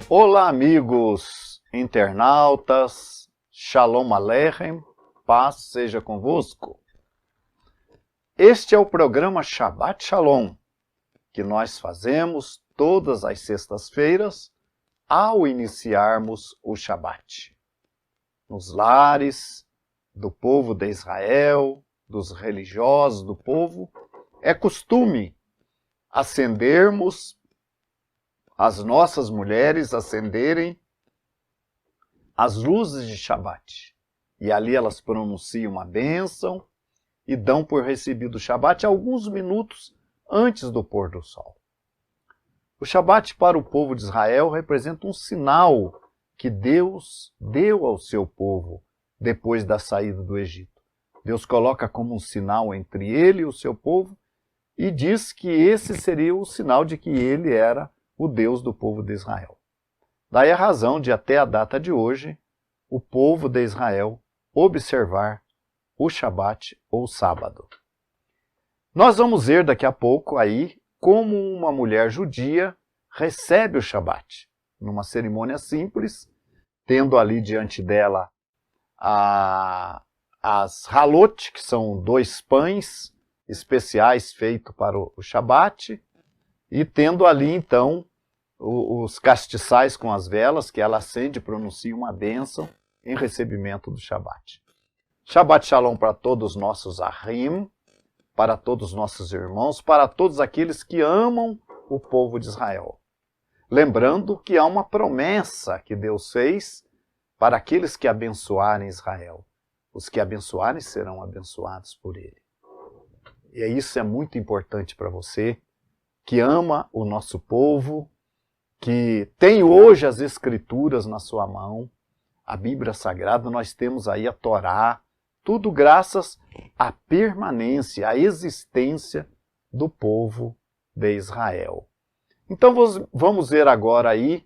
Olá, amigos internautas, Shalom Aleichem, paz seja convosco. Este é o programa Shabbat Shalom, que nós fazemos todas as sextas-feiras ao iniciarmos o Shabbat. Nos lares do povo de Israel, dos religiosos do povo, é costume as nossas mulheres acenderem as luzes de Shabat. E ali elas pronunciam uma bênção e dão por recebido o Shabat alguns minutos antes do pôr do sol. O Shabat para o povo de Israel representa um sinal que Deus deu ao seu povo depois da saída do Egito. Deus coloca como um sinal entre ele e o seu povo e diz que esse seria o sinal de que ele era o Deus do povo de Israel. Daí a razão de, até a data de hoje, o povo de Israel observar o Shabat ou sábado. Nós vamos ver daqui a pouco aí como uma mulher judia recebe o Shabat, numa cerimônia simples, tendo ali diante dela as halot, que são 2 pães especiais feitos para o Shabat, e tendo ali, então, os castiçais com as velas, que ela acende e pronuncia uma bênção em recebimento do Shabat. Shabbat Shalom para todos os nossos ahim, para todos os nossos irmãos, para todos aqueles que amam o povo de Israel. Lembrando que há uma promessa que Deus fez para aqueles que abençoarem Israel. Os que abençoarem serão abençoados por ele. E isso é muito importante para você, que ama o nosso povo, que tem hoje as Escrituras na sua mão, a Bíblia Sagrada, nós temos aí a Torá, tudo graças à permanência, à existência do povo de Israel. Então vamos ver agora aí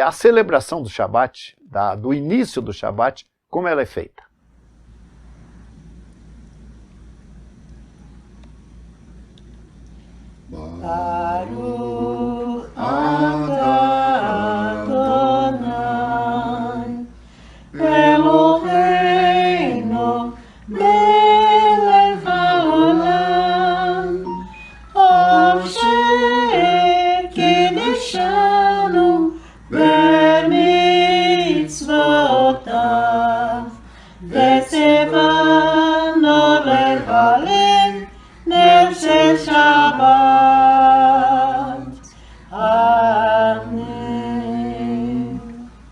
a celebração do Shabat, do início do Shabat, como ela é feita. Baruch atah Adonai Eloheinu melech haolam asher kiddushanu b'mitzvotav v'tzivanu lehalel ner shel Shabbat.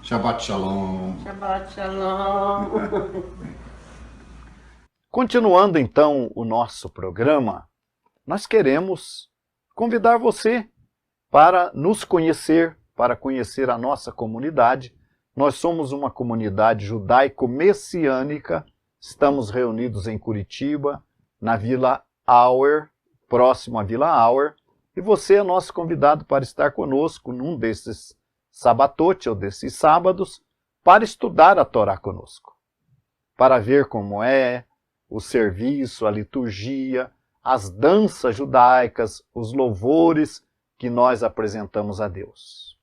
Shabbat Shalom. Shabbat Shalom. Continuando então o nosso programa, nós queremos convidar você para nos conhecer, para conhecer a nossa comunidade. Nós somos uma comunidade judaico-messiânica, estamos reunidos em Curitiba, na Vila Auer, próximo à Vila Auer, e você é nosso convidado para estar conosco num desses sabatote ou desses sábados, para estudar a Torá conosco, para ver como é o serviço, a liturgia, as danças judaicas, os louvores que nós apresentamos a Deus.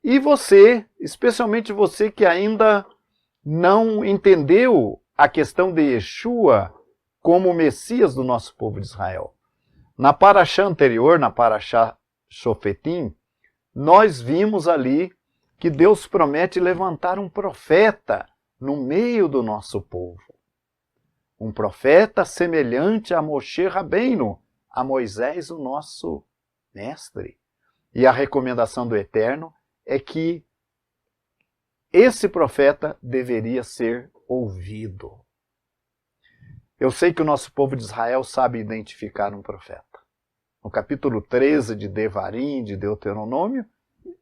E você, especialmente você que ainda não entendeu a questão de Yeshua como o Messias do nosso povo de Israel. Na paraxá anterior, na paraxá Shofetim, nós vimos ali que Deus promete levantar um profeta no meio do nosso povo. Um profeta semelhante a Moshe Rabbeinu, a Moisés, o nosso mestre. E a recomendação do Eterno é que esse profeta deveria ser ouvido. Eu sei que o nosso povo de Israel sabe identificar um profeta. No capítulo 13 de Devarim, de Deuteronômio,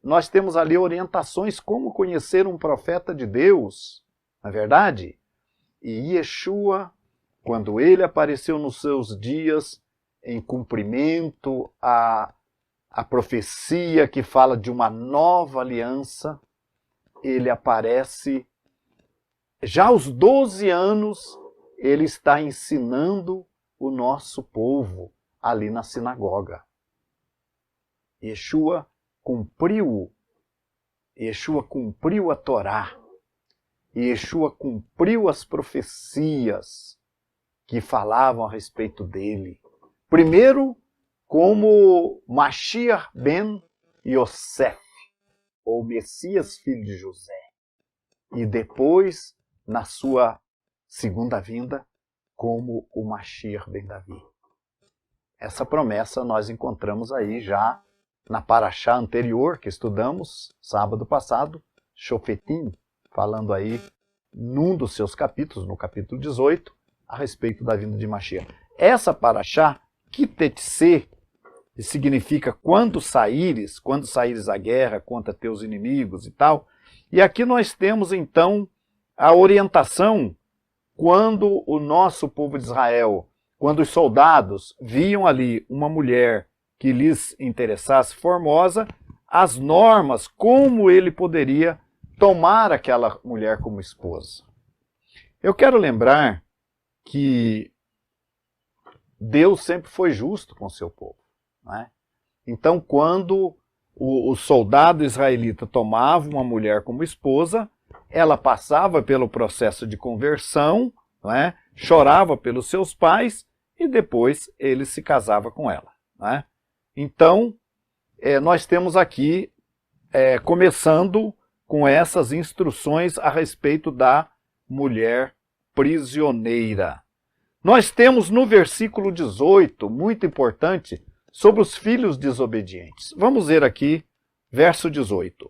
nós temos ali orientações como conhecer um profeta de Deus, não é verdade? E Yeshua, quando ele apareceu nos seus dias, em cumprimento à profecia que fala de uma nova aliança, ele aparece, já aos 12 anos, ele está ensinando o nosso povo ali na sinagoga. Yeshua cumpriu Yeshua cumpriu a Torá. E Yeshua cumpriu as profecias que falavam a respeito dele. Primeiro, como Mashiach ben Yosef, ou Messias filho de José. E depois, na sua segunda vinda, como o Mashiach ben Davi. Essa promessa nós encontramos aí já na paraxá anterior que estudamos sábado passado, Shofetim, falando aí num dos seus capítulos, no capítulo 18, a respeito da vinda de Mashiach. Essa paraxá, Kitetse, que significa quando saíres à guerra contra teus inimigos e tal. E aqui nós temos então a orientação quando o nosso povo de Israel, quando os soldados viam ali uma mulher que lhes interessasse formosa, as normas, como ele poderia tomar aquela mulher como esposa. Eu quero lembrar que Deus sempre foi justo com o seu povo, não é? Então, quando o soldado israelita tomava uma mulher como esposa, ela passava pelo processo de conversão, não é? Chorava pelos seus pais e depois ele se casava com ela, não é? Então, nós temos aqui, começando com essas instruções a respeito da mulher prisioneira. Nós temos no versículo 18, muito importante, sobre os filhos desobedientes. Vamos ver aqui, verso 18.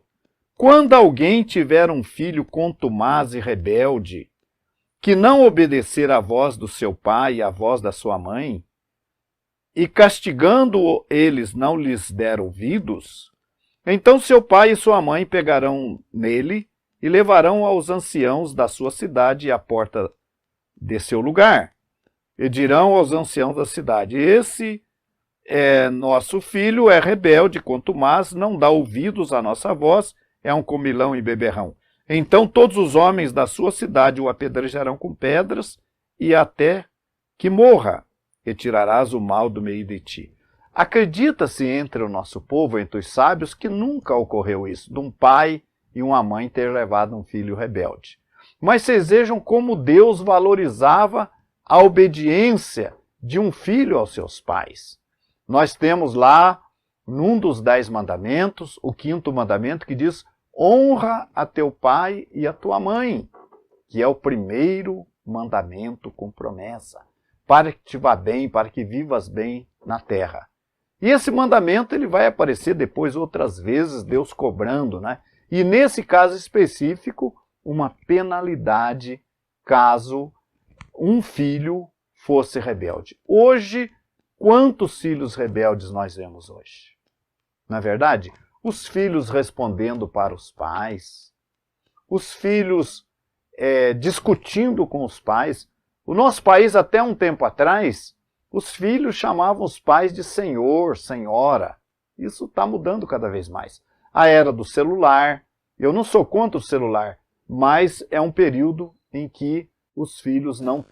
Quando alguém tiver um filho contumaz e rebelde, que não obedecer à voz do seu pai e à voz da sua mãe, e castigando eles não lhes der ouvidos, então seu pai e sua mãe pegarão nele e levarão aos anciãos da sua cidade à porta de seu lugar, e dirão aos anciãos da cidade: esse nosso filho é rebelde, contumaz, não dá ouvidos à nossa voz, é um comilão e beberrão. Então todos os homens da sua cidade o apedrejarão com pedras e até que morra, e tirarás o mal do meio de ti. Acredita-se entre o nosso povo, entre os sábios, que nunca ocorreu isso, de um pai e uma mãe ter levado um filho rebelde. Mas vocês vejam como Deus valorizava a obediência de um filho aos seus pais. Nós temos lá, num dos 10 mandamentos, o 5º mandamento, que diz: honra a teu pai e a tua mãe, que é o primeiro mandamento com promessa, para que te vá bem, para que vivas bem na terra. E esse mandamento ele vai aparecer depois outras vezes, Deus cobrando, né? E nesse caso específico, uma penalidade caso um filho fosse rebelde. Hoje, quantos filhos rebeldes nós vemos hoje? Não é verdade? Os filhos respondendo para os pais, os filhos discutindo com os pais. O nosso país, até um tempo atrás, os filhos chamavam os pais de senhor, senhora. Isso está mudando cada vez mais. A era do celular, eu não sou contra o celular, mas é um período em que os filhos não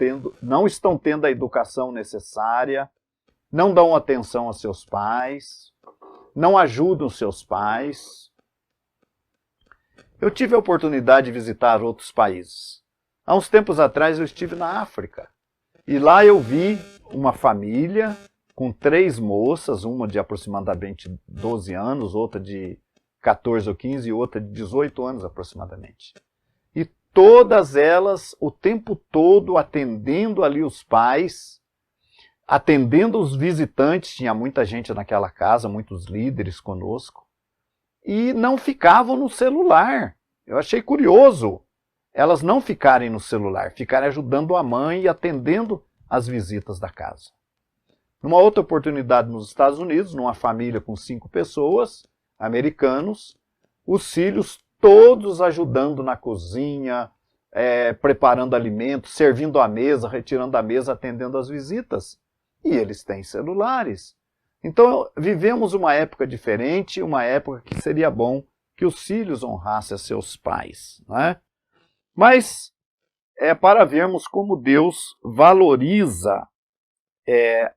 estão tendo a educação necessária, não dão atenção a seus pais, não ajudam seus pais. Eu tive a oportunidade de visitar outros países. Há uns tempos atrás eu estive na África. E lá eu vi uma família com 3 moças, uma de aproximadamente 12 anos, outra de 14 ou 15 e outra de 18 anos aproximadamente. E todas elas, o tempo todo, atendendo ali os pais, atendendo os visitantes, tinha muita gente naquela casa, muitos líderes conosco, e não ficavam no celular. Eu achei curioso elas não ficarem no celular, ficarem ajudando a mãe e atendendo as visitas da casa. Numa outra oportunidade nos Estados Unidos, numa família com 5 pessoas, americanos, os filhos todos ajudando na cozinha, preparando alimentos, servindo à mesa, retirando a mesa, atendendo as visitas. E eles têm celulares. Então vivemos uma época diferente, uma época que seria bom que os filhos honrassem a seus pais, né? Mas é para vermos como Deus valoriza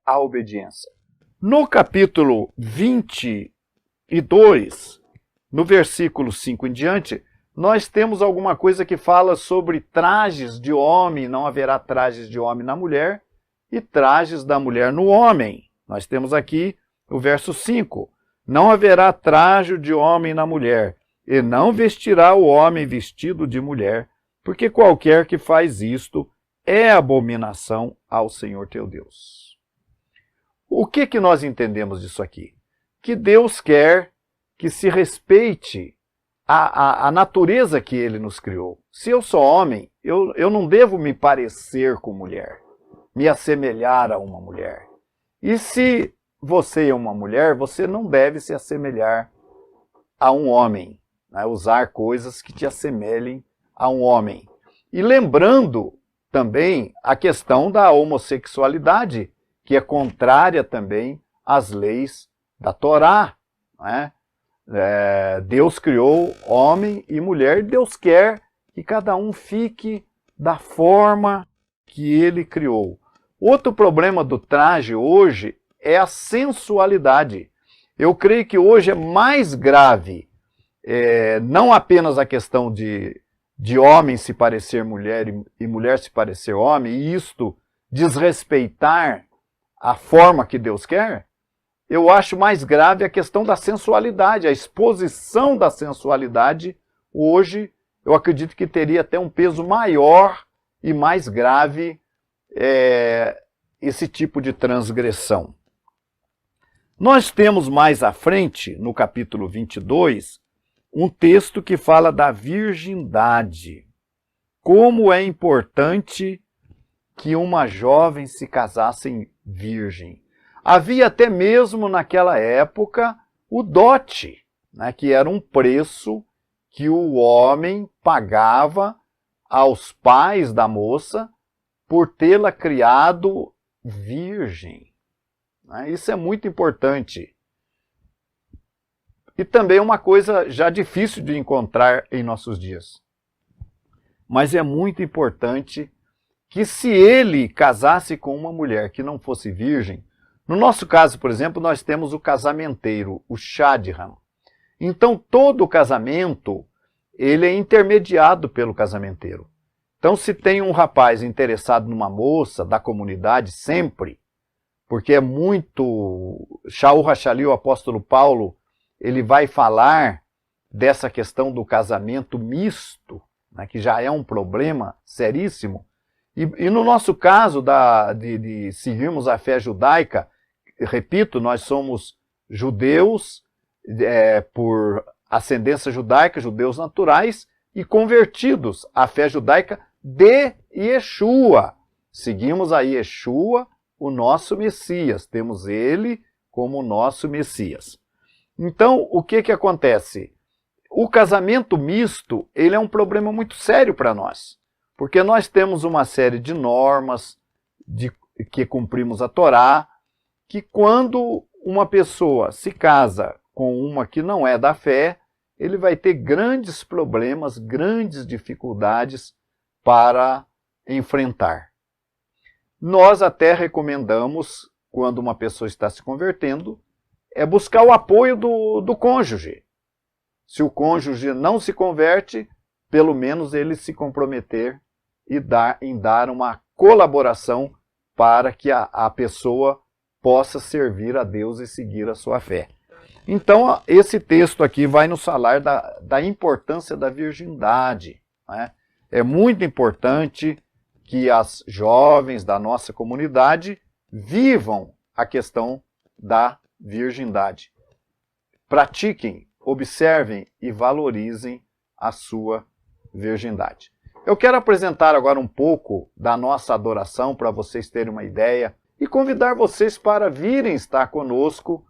a obediência. No capítulo 22, no versículo 5 em diante, nós temos alguma coisa que fala sobre trajes de homem, não haverá trajes de homem na mulher, e trajes da mulher no homem. Nós temos aqui o verso 5. Não haverá traje de homem na mulher, e não vestirá o homem vestido de mulher, porque qualquer que faz isto é abominação ao Senhor teu Deus. O que nós entendemos disso aqui? Que Deus quer que se respeite a natureza que Ele nos criou. Se eu sou homem, eu não devo me parecer com mulher, me assemelhar a uma mulher. E se você é uma mulher, você não deve se assemelhar a um homem, né? Usar coisas que te assemelhem a um homem. E lembrando também a questão da homossexualidade, que é contrária também às leis da Torá, né? Deus criou homem e mulher, e Deus quer que cada um fique da forma que Ele criou. Outro problema do traje hoje é a sensualidade. Eu creio que hoje é mais grave, não apenas a questão de homem se parecer mulher e mulher se parecer homem, e isto desrespeitar a forma que Deus quer. Eu acho mais grave a questão da sensualidade, a exposição da sensualidade. Hoje, eu acredito que teria até um peso maior e mais grave esse tipo de transgressão. Nós temos mais à frente, no capítulo 22, um texto que fala da virgindade. Como é importante que uma jovem se casasse virgem. Havia até mesmo naquela época o dote, né, que era um preço que o homem pagava aos pais da moça por tê-la criado virgem. Isso é muito importante. E também uma coisa já difícil de encontrar em nossos dias. Mas é muito importante que se ele casasse com uma mulher que não fosse virgem, no nosso caso, por exemplo, nós temos o casamenteiro, o shadchan. Então, todo o casamento, ele é intermediado pelo casamenteiro. Então, se tem um rapaz interessado numa moça da comunidade, sempre, porque é muito... Shaul Hashali, o apóstolo Paulo, ele vai falar dessa questão do casamento misto, né, que já é um problema seríssimo. E no nosso caso de seguirmos a fé judaica, repito, nós somos judeus por ascendência judaica, judeus naturais, e convertidos à fé judaica de Yeshua. Seguimos a Yeshua, o nosso Messias. Temos ele como o nosso Messias. Então, o que acontece? O casamento misto, ele é um problema muito sério para nós. Porque nós temos uma série de normas que cumprimos a Torá, que quando uma pessoa se casa com uma que não é da fé, ele vai ter grandes problemas, grandes dificuldades para enfrentar. Nós até recomendamos, quando uma pessoa está se convertendo, buscar o apoio do cônjuge. Se o cônjuge não se converte, pelo menos ele se comprometer em dar uma colaboração para que a pessoa possa servir a Deus e seguir a sua fé. Então, esse texto aqui vai nos falar da importância da virgindade, né? É muito importante que as jovens da nossa comunidade vivam a questão da virgindade. Pratiquem, observem e valorizem a sua virgindade. Eu quero apresentar agora um pouco da nossa adoração para vocês terem uma ideia e convidar vocês para virem estar conosco,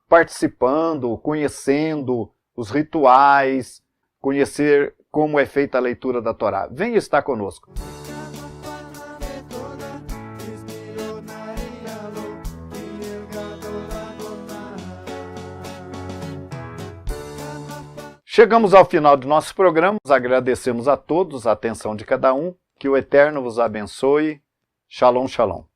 participando, conhecendo os rituais, conhecer como é feita a leitura da Torá. Venha estar conosco. Chegamos ao final de nosso programa, agradecemos a todos a atenção de cada um, que o Eterno vos abençoe. Shalom, shalom.